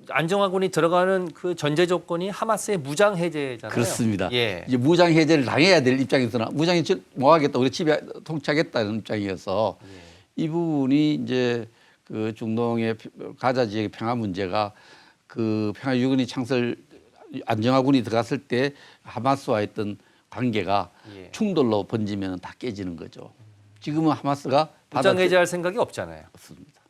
안정화군이 들어가는 그 전제 조건이 하마스의 무장 해제잖아요. 그렇습니다. 예. 이제 무장 해제를 당해야 될 입장에서는 무장이 뭐 하겠다, 우리 집에 통치하겠다는 입장이어서 이 부분이 이제 그 중동의 가자 지역의 평화 문제가 그 평화 유군이 안정화군이 들어갔을 때 하마스와 했던 관계가 예. 충돌로 번지면 다 깨지는 거죠. 지금은 하마스가 무장 해제할 생각이 없잖아요. 받아들였습니다.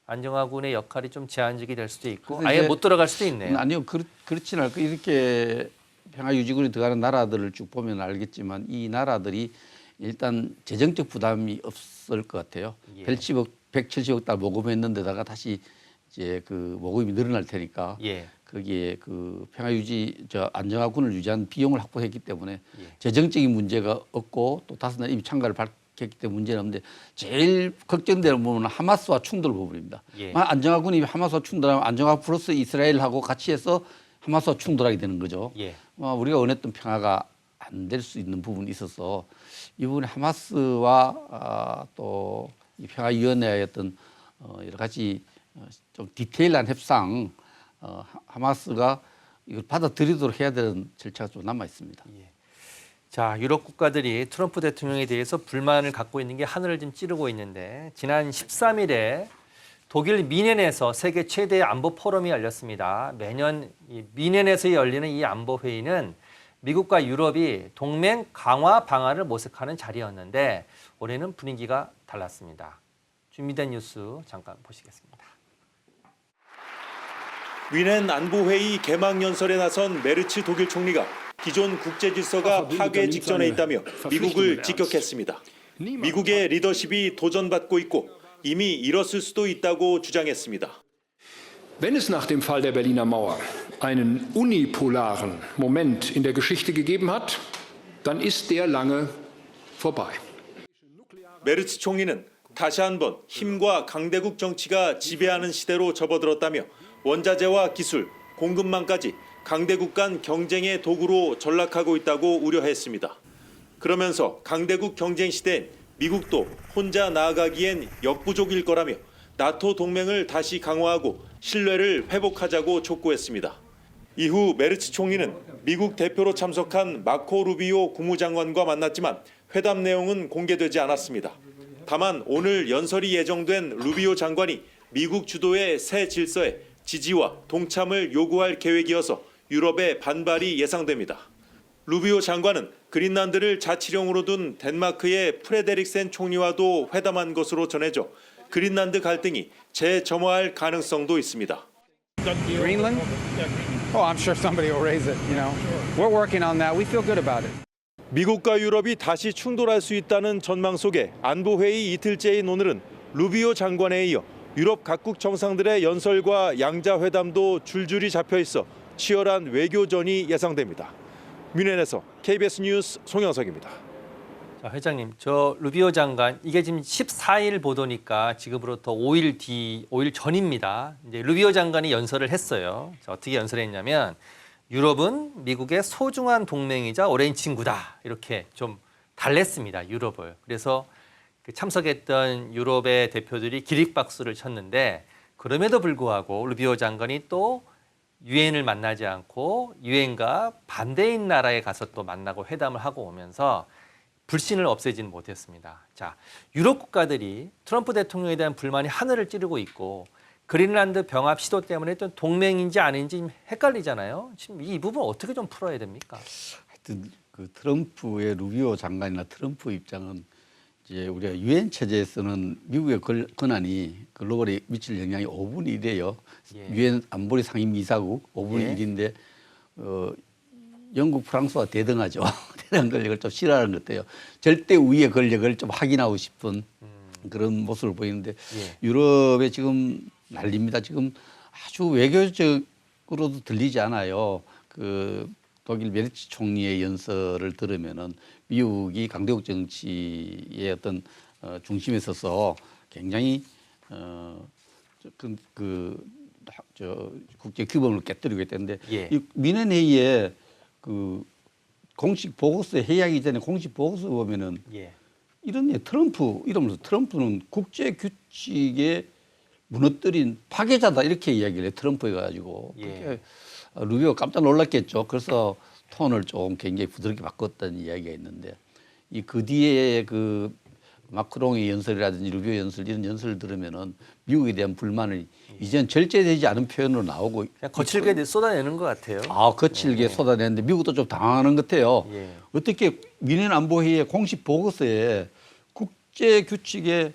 안정화군의 역할이 좀 제한적이 될 수도 있고 그래서 아예 이제 못 들어갈 수도 있네요. 아니요, 그렇지는 않고 이렇게 평화유지군이 들어가는 나라들을 쭉 보면 알겠지만 이 나라들이 일단 재정적 부담이 없을 것 같아요. 예. 170억 달러 모금했는 데다가 다시 이제 그 모금이 늘어날 테니까 예. 거기에 그 평화유지 안정화군을 유지한 비용을 확보했기 때문에 예. 재정적인 문제가 없고 또 다섯 나라 이미 참가를 밝혔기 때문에 문제는 없는데 제일 걱정되는 부분은 하마스와 충돌 부분입니다. 예. 안정화군이 하마스와 충돌하면 안정화 플러스 이스라엘하고 같이 해서 하마스와 충돌하게 되는 거죠. 예. 우리가 원했던 평화가 안 될 수 있는 부분이 있어서 이 부분에 하마스와 또 이 평화위원회의 어떤 여러 가지 좀 디테일한 협상 하마스가 이걸 받아들이도록 해야 되는 절차가 좀 남아 있습니다. 자, 유럽 국가들이 트럼프 대통령에 대해서 불만을 갖고 있는 게 하늘을 좀 찌르고 있는데 지난 13일에 독일 미넨에서 세계 최대 안보 포럼이 열렸습니다. 매년 이 미넨에서 열리는 이 안보 회의는 미국과 유럽이 동맹 강화 방안을 모색하는 자리였는데 올해는 분위기가 달랐습니다. 준비된 뉴스 잠깐 보시겠습니다. 위넨 안보회의 개막 연설에 나선 메르츠 독일 총리가 기존 국제 질서가 파괴 직전에 있다며 미국을 직격했습니다. 미국의 리더십이 도전받고 있고 이미 일었을 수도 있다고 주장했습니다. Wenn es nach dem Fall der Berliner Mauer einen unipolaren Moment in der Geschichte gegeben hat, dann ist der lange vorbei. 메르츠 총리는 다시 한번 힘과 강대국 정치가 지배하는 시대로 접어들었다며 원자재와 기술, 공급망까지 강대국 간 경쟁의 도구로 전락하고 있다고 우려했습니다. 그러면서 강대국 경쟁 시대엔 미국도 혼자 나아가기엔 역부족일 거라며 나토 동맹을 다시 강화하고 신뢰를 회복하자고 촉구했습니다. 이후 메르츠 총리는 미국 대표로 참석한 마코 루비오 국무장관과 만났지만 회담 내용은 공개되지 않았습니다. 다만 오늘 연설이 예정된 루비오 장관이 미국 주도의 새 질서에 지지와 동참을 요구할 계획이어서 유럽의 반발이 예상됩니다. 루비오 장관은 그린란드를 자치령으로 둔 덴마크의 프레데릭센 총리와도 회담한 것으로 전해져 그린란드 갈등이 재점화할 가능성도 있습니다. Greenland? Oh, I'm sure somebody will raise it, you know. We're working on that. We feel good about it. 미국과 유럽이 다시 충돌할 수 있다는 전망 속에 안보회의 이틀째인 오늘은 루비오 장관에 이어 유럽 각국 정상들의 연설과 양자회담도 줄줄이 잡혀 있어 치열한 외교전이 예상됩니다. 뮌헨에서 KBS 뉴스 송영석입니다. 자, 회장님, 저 루비오 장관 이게 지금 14일 보도니까 지금으로부터 5일 전입니다. 이제 루비오 장관이 연설을 했어요. 자, 어떻게 연설했냐면 유럽은 미국의 소중한 동맹이자 오랜 친구다. 이렇게 좀 달랬습니다. 유럽을. 그래서 그 참석했던 유럽의 대표들이 기립박수를 쳤는데 그럼에도 불구하고 루비오 장관이 또 유엔을 만나지 않고 유엔과 반대인 나라에 가서 또 만나고 회담을 하고 오면서 불신을 없애지는 못했습니다. 자, 유럽 국가들이 트럼프 대통령에 대한 불만이 하늘을 찌르고 있고 그린란드 병합 시도 때문에 또 동맹인지 아닌지 헷갈리잖아요. 지금 이 부분 어떻게 좀 풀어야 됩니까? 하여튼 그 트럼프의 루비오 장관이나 트럼프 입장은 이제 우리가 유엔 체제에서는 미국의 권한이 글로벌에 미칠 영향이 5분의 1이에요. 유엔 안보리 상임이사국 5분의 1인데 영국, 프랑스와 대등하죠. 대등한 권력을 좀 싫어하는 것 같아요. 절대 우위의 권력을 좀 확인하고 싶은 그런 모습을 보이는데 유럽에 지금 난립니다. 지금 아주 외교적으로도 들리지 않아요. 그 독일 메르츠 총리의 연설을 들으면은 미국이 강대국 정치의 어떤 중심에 서서 굉장히 국제 규범을 깨뜨리고 있다는데 이 뮌헨 회의에 그 공식 보고서에 회의하기 전에 공식 보고서 보면은 이런 트럼프 이러면서 트럼프는 국제 규칙에 무너뜨린 파괴자다 이렇게 이야기를 해 트럼프에 가지고 루비오가 깜짝 놀랐겠죠. 그래서 톤을 좀 굉장히 부드럽게 바꿨다는 이야기가 있는데 그 뒤에 그 마크롱의 연설이라든지 루비오 연설 이런 연설을 들으면은 미국에 대한 불만을 이제는 절제되지 않은 표현으로 나오고 그냥 거칠게 쏟아내는 것 같아요. 거칠게 쏟아내는데 미국도 좀 당황하는 것 같아요. 어떻게 뮌헨 안보회의의 공식 보고서에 국제 규칙에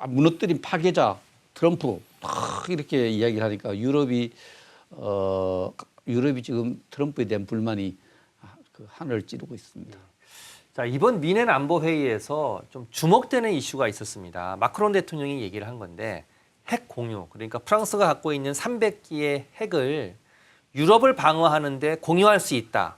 무너뜨린 파괴자 트럼프 딱 이렇게 이야기를 하니까 유럽이 지금 트럼프에 대한 불만이 그 하늘을 찌르고 있습니다. 자, 이번 뮌헨 안보 회의에서 좀 주목되는 이슈가 있었습니다. 마크롱 대통령이 얘기를 한 건데 핵 공유, 그러니까 프랑스가 갖고 있는 300기의 핵을 유럽을 방어하는데 공유할 수 있다.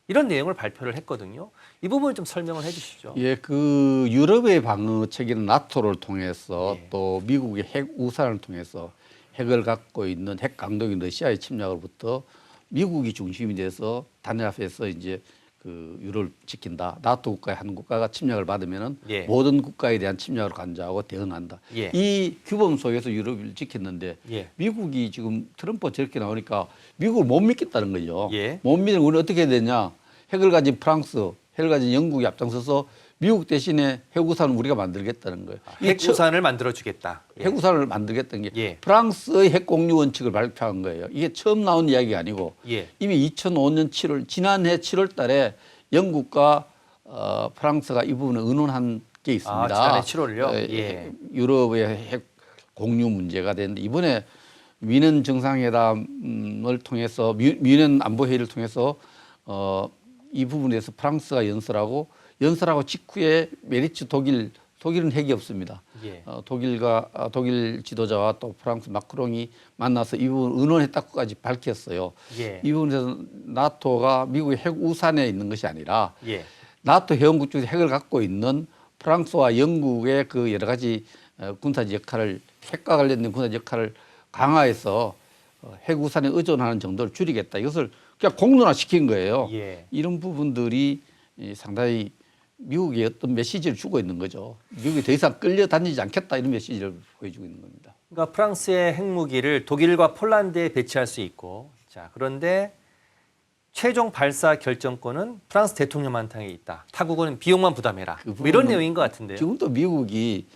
이런 내용을 발표를 했거든요. 이 부분을 좀 설명을 해 주시죠. 그 유럽의 방어 체계는 나토를 통해서 또 미국의 핵 우산을 통해서 핵을 갖고 있는 핵 강독인 러시아의 침략으로부터 미국이 중심이 돼서 단합해서 이제 그 유럽을 지킨다. 나토 국가의 한 국가가 침략을 받으면은 모든 국가에 대한 침략을 간주하고 대응한다. 이 규범 속에서 유럽을 지켰는데 미국이 지금 트럼프가 저렇게 나오니까 미국을 못 믿겠다는 거죠. 못 믿으면 우리는 어떻게 해야 되냐. 핵을 가진 프랑스, 핵을 가진 영국이 앞장서서 미국 대신에 핵우산을 우리가 만들겠다는 거예요. 핵우산을 만들어주겠다. 핵우산을 만들겠다는 게 프랑스의 핵공유 원칙을 발표한 거예요. 이게 처음 나온 이야기가 아니고 이미 2005년 7월 지난해 7월 달에 영국과 프랑스가 이 부분을 의논한 게 있습니다. 지난해 7월요? 유럽의 핵 공유 문제가 됐는데 이번에 뮌헨 정상회담을 통해서 뮌헨 안보회의를 통해서 독일 독일은 핵이 없습니다. 예. 독일 지도자와 또 프랑스 마크롱이 만나서 이 부분 의논했다고까지 밝혔어요. 예. 이 부분에서 나토가 미국의 핵 우산에 있는 것이 아니라 예. 나토 회원국 중에서 핵을 갖고 있는 프랑스와 영국의 그 여러 가지 군사적 역할을 핵과 관련된 군사적 역할을 강화해서 핵 우산에 의존하는 정도를 줄이겠다. 이것을 그냥 공론화시킨 거예요. 예. 이런 부분들이 상당히 미국이 어떤 메시지를 주고 있는 거죠. 미국이 더 이상 끌려다니지 않겠다 이런 메시지를 보여주고 있는 겁니다. 그러니까 프랑스의 핵무기를 독일과 폴란드에 배치할 수 있고, 자 그런데 최종 발사 결정권은 프랑스 대통령한테 있다. 타국은 비용만 부담해라. 뭐 이런 내용인 것 같은데요. 지금도 미국이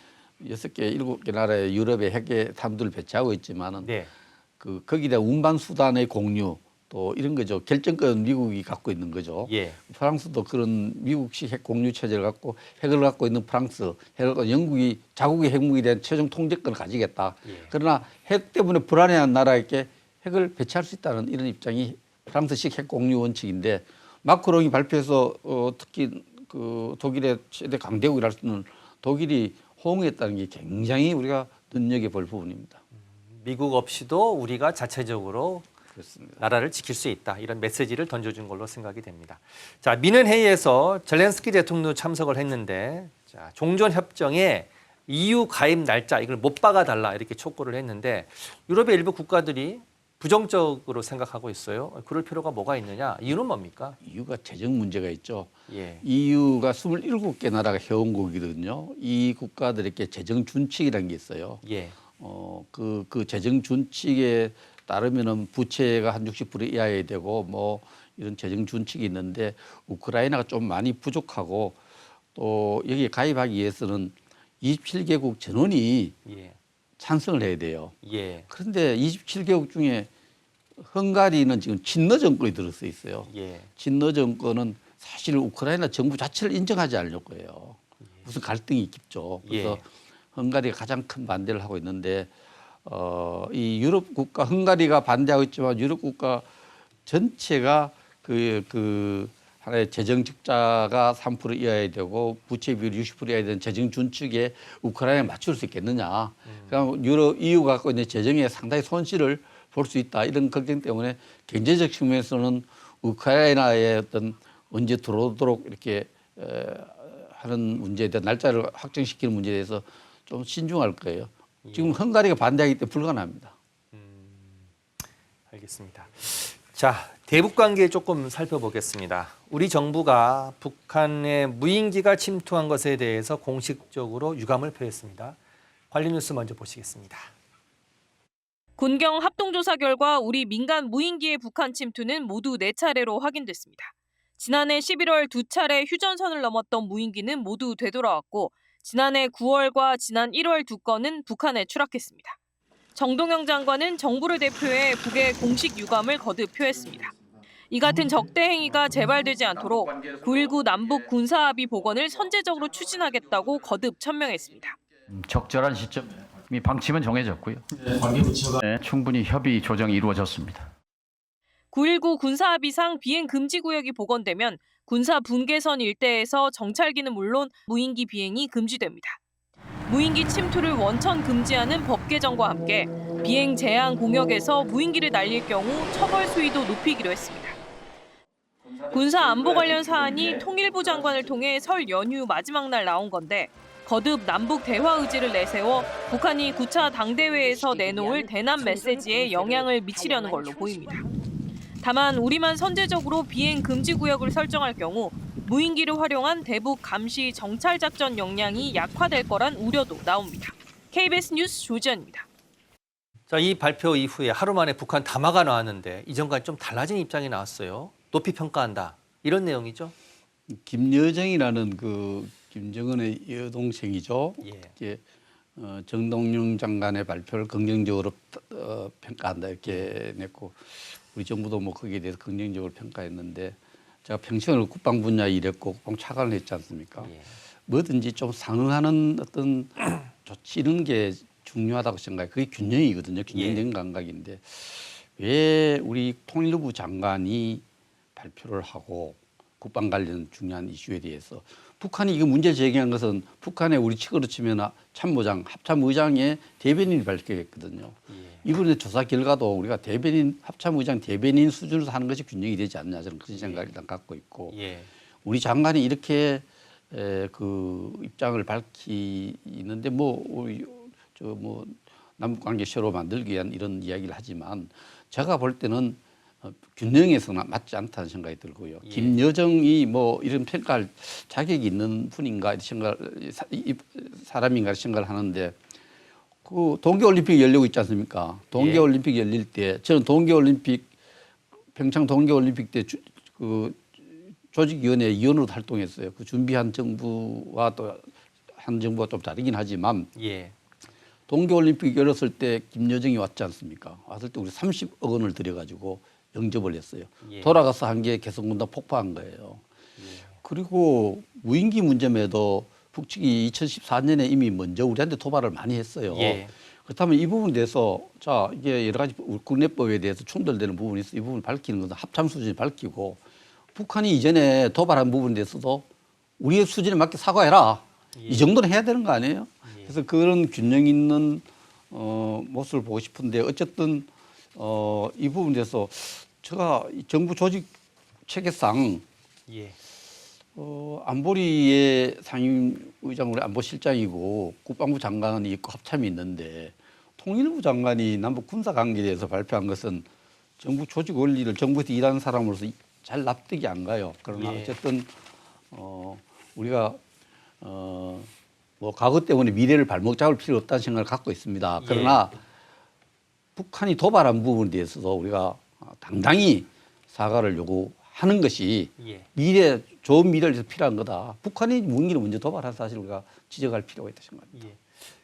6개, 7개 나라의 유럽에 핵의 탐두를 배치하고 있지만은 네. 거기다 운반 수단의 공유 또 이런 거죠. 결정권은 미국이 갖고 있는 거죠. 예. 프랑스도 그런 미국식 핵 공유 체제를 갖고 핵을 갖고 있는 프랑스, 핵을 갖고 영국이 자국의 핵무기에 대한 최종 통제권을 가지겠다. 예. 그러나 핵 때문에 불안해하는 나라에게 핵을 배치할 수 있다는 이런 입장이 프랑스식 핵 공유 원칙인데 마크롱이 발표해서 특히 그 독일의 최대 강대국이라 할 수 있는 독일이 호응했다는 게 굉장히 우리가 눈여겨볼 부분입니다. 미국 없이도 우리가 자체적으로 그렇습니다. 나라를 지킬 수 있다. 이런 메시지를 던져준 걸로 생각이 됩니다. 자, 미는 회의에서 젤렌스키 대통령도 참석을 했는데 자, 종전협정에 EU 가입 날짜 이걸 못 박아달라 이렇게 촉구를 했는데 유럽의 일부 국가들이 부정적으로 생각하고 있어요. 그럴 필요가 뭐가 있느냐? 이유는 뭡니까? 이유가 재정 문제가 있죠. 예. EU가 27개 나라가 회원국이거든요. 이 국가들에게 재정 준칙이라는 게 있어요. 예. 그 재정 준칙에 따르면은 부채가 한 60% 이하여야 되고 뭐 이런 재정 준칙이 있는데 우크라이나가 좀 많이 부족하고 또 여기에 가입하기 위해서는 27개국 전원이 예. 찬성을 해야 돼요. 예. 그런데 27개국 중에 헝가리는 지금 친러 정권이 들어서 있어요. 예. 친러 정권은 사실 우크라이나 정부 자체를 인정하지 않으려고 해요. 무슨 갈등이 깊죠. 그래서 예. 헝가리가 가장 큰 반대를 하고 있는데 이 유럽 국가 헝가리가 반대하고 있지만 유럽 국가 전체가 그 하나의 재정 적자가 3% 이하여야 되고 부채 비율이 60% 이하여야 되는 재정 준칙에 우크라이나에 맞출 수 있겠느냐. 그럼 EU가 갖고 있는 재정에 상당히 손실을 볼 수 있다. 이런 걱정 때문에 경제적 측면에서는 우크라이나의 어떤 언제 들어오도록 이렇게 하는 문제에 대한 날짜를 확정시키는 문제에 대해서 좀 신중할 거예요. 지금 헝가리가 반대하기 때문에 불가능합니다. 알겠습니다. 자, 대북 관계 조금 살펴보겠습니다. 우리 정부가 북한의 무인기가 침투한 것에 대해서 공식적으로 유감을 표했습니다. 관련 뉴스 먼저 보시겠습니다. 군경 합동조사 결과 우리 민간 무인기의 북한 침투는 모두 4차례로 확인됐습니다. 지난해 11월 2차례 휴전선을 넘었던 무인기는 모두 되돌아왔고 지난해 9월과 지난 1월 2건은 북한에 추락했습니다. 정동영 장관은 정부를 대표해 북의 공식 유감을 거듭 표했습니다. 이 같은 적대 행위가 재발되지 않도록 9.19 남북 군사합의 복원을 선제적으로 추진하겠다고 거듭 천명했습니다. 적절한 시점 방침은 정해졌고요. 관계부처가 충분히 협의 조정이 이루어졌습니다. 9.19 군사합의상 비행 금지 구역이 복원되면 군사 분계선 일대에서 정찰기는 물론 무인기 비행이 금지됩니다. 무인기 침투를 원천 금지하는 법 개정과 함께 비행 제한 공역에서 무인기를 날릴 경우 처벌 수위도 높이기로 했습니다. 군사 안보 관련 사안이 통일부 장관을 통해 설 연휴 마지막 날 나온 건데 거듭 남북 대화 의지를 내세워 북한이 9차 당대회에서 내놓을 대남 메시지에 영향을 미치려는 걸로 보입니다. 다만 우리만 선제적으로 비행 금지 구역을 설정할 경우 무인기를 활용한 대북 감시 정찰 작전 역량이 약화될 거란 우려도 나옵니다. KBS 뉴스 조지현입니다. 자, 이 발표 이후에 하루 만에 북한 담화가 나왔는데 이전과 좀 달라진 입장이 나왔어요. 높이 평가한다. 이런 내용이죠. 김여정이라는 그 김정은의 여동생이죠. 예. 정동영 장관의 발표를 긍정적으로 평가한다 이렇게 냈고 우리 정부도 뭐 거기에 대해서 긍정적으로 평가했는데 제가 평생을 국방 분야에 일했고 국방 차관을 했지 않습니까? 예. 뭐든지 좀 상응하는 어떤 조치 이런 게 중요하다고 생각해요. 그게 균형이거든요. 균형적인 감각인데 왜 우리 통일부 장관이 발표를 하고 국방 관련 중요한 이슈에 대해서 북한이 이거 문제 제기한 것은 북한의 우리 측으로 치면 참모장, 합참의장의 대변인이 발표했거든요. 이번에 조사 결과도 우리가 대변인, 합참의장 대변인 수준으로 하는 것이 균형이 되지 않나 저는 그런 생각을 일단 갖고 있고 우리 장관이 이렇게 그 입장을 밝히는데 뭐 남북 관계 새로 만들기 위한 이런 이야기를 하지만 제가 볼 때는 균형에서는 맞지 않다는 생각이 들고요. 김여정이 뭐 이런 평가할 자격이 있는 분인가 사람인가 생각을 하는데 그 동계올림픽이 열리고 있지 않습니까? 동계올림픽 열릴 때 저는 평창 동계올림픽 때 그 조직위원회 위원으로 활동했어요. 그 준비한 정부와 또 한 정부가 좀 다르긴 하지만 동계올림픽 열었을 때 김여정이 왔지 않습니까? 왔을 때 우리 30억 원을 들여가지고 영접을 했어요. 돌아가서 한 게 개성공단 폭파한 거예요. 그리고 무인기 문제에도 북측이 2014년에 이미 먼저 우리한테 도발을 많이 했어요. 그렇다면 이 부분에 대해서 자 이게 여러 가지 국내법에 대해서 충돌되는 부분이 있어 이 부분을 밝히는 것은 합참 수준이 밝히고 북한이 이전에 도발한 부분에 대해서도 우리의 수준에 맞게 사과해라. 이 정도는 해야 되는 거 아니에요? 그래서 그런 균형 있는 모습을 보고 싶은데 어쨌든 이 부분에 대해서 제가 정부 조직 체계상 안보리의 상임의장 우리 안보실장이고 국방부 장관이 있고 합참이 있는데 통일부 장관이 남북 군사 관계에 대해서 발표한 것은 정부 조직 원리를 정부에서 일하는 사람으로서 잘 납득이 안 가요. 그러나 어쨌든 우리가 뭐 과거 때문에 미래를 발목 잡을 필요 없다는 생각을 갖고 있습니다. 그러나 북한이 도발한 부분에 대해서도 우리가 당당히 사과를 요구하는 것이 미래 좋은 미래를 위해서 필요한 거다. 북한이 무기를 먼저 도발한 사실 우리가 지적할 필요가 있다 생각합니다.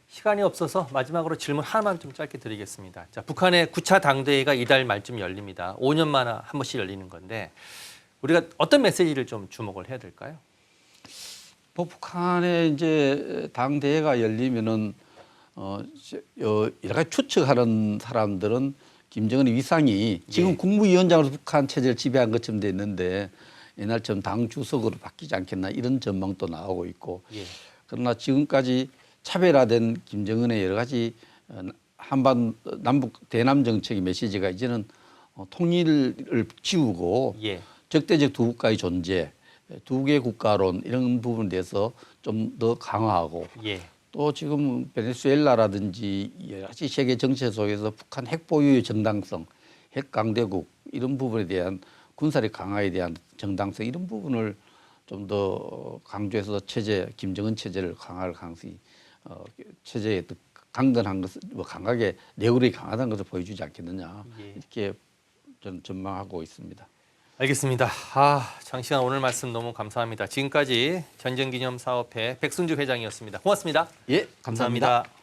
시간이 없어서 마지막으로 질문 하나만 좀 짧게 드리겠습니다. 자, 북한의 9차 당대회가 이달 말쯤 열립니다. 5년마다 한 번씩 열리는 건데 우리가 어떤 메시지를 좀 주목을 해야 될까요? 뭐 북한의 이제 당대회가 열리면은 여러 가지 추측하는 사람들은 김정은의 위상이 지금 국무위원장으로 북한 체제를 지배한 것처럼 돼 있는데 옛날처럼 당 주석으로 바뀌지 않겠나 이런 전망도 나오고 있고 그러나 지금까지 차별화된 김정은의 여러 가지 남북 대남 정책의 메시지가 이제는 통일을 지우고 적대적 두 국가의 존재, 두 개 국가론 이런 부분에 대해서 좀 더 강화하고 또 지금 베네수엘라라든지 여러 가지 세계 정세 속에서 북한 핵 보유의 정당성, 핵 강대국 이런 부분에 대한 군사력 강화에 대한 정당성 이런 부분을 좀 더 강조해서 김정은 체제를 강화할 가능성이 체제에 또 강건한 것을 강하게 내구력이 강하다는 것을 보여주지 않겠느냐 이렇게 저는 전망하고 있습니다. 알겠습니다. 장시간 오늘 말씀 너무 감사합니다. 지금까지 전쟁기념사업회 백순주 회장이었습니다. 고맙습니다. 감사합니다.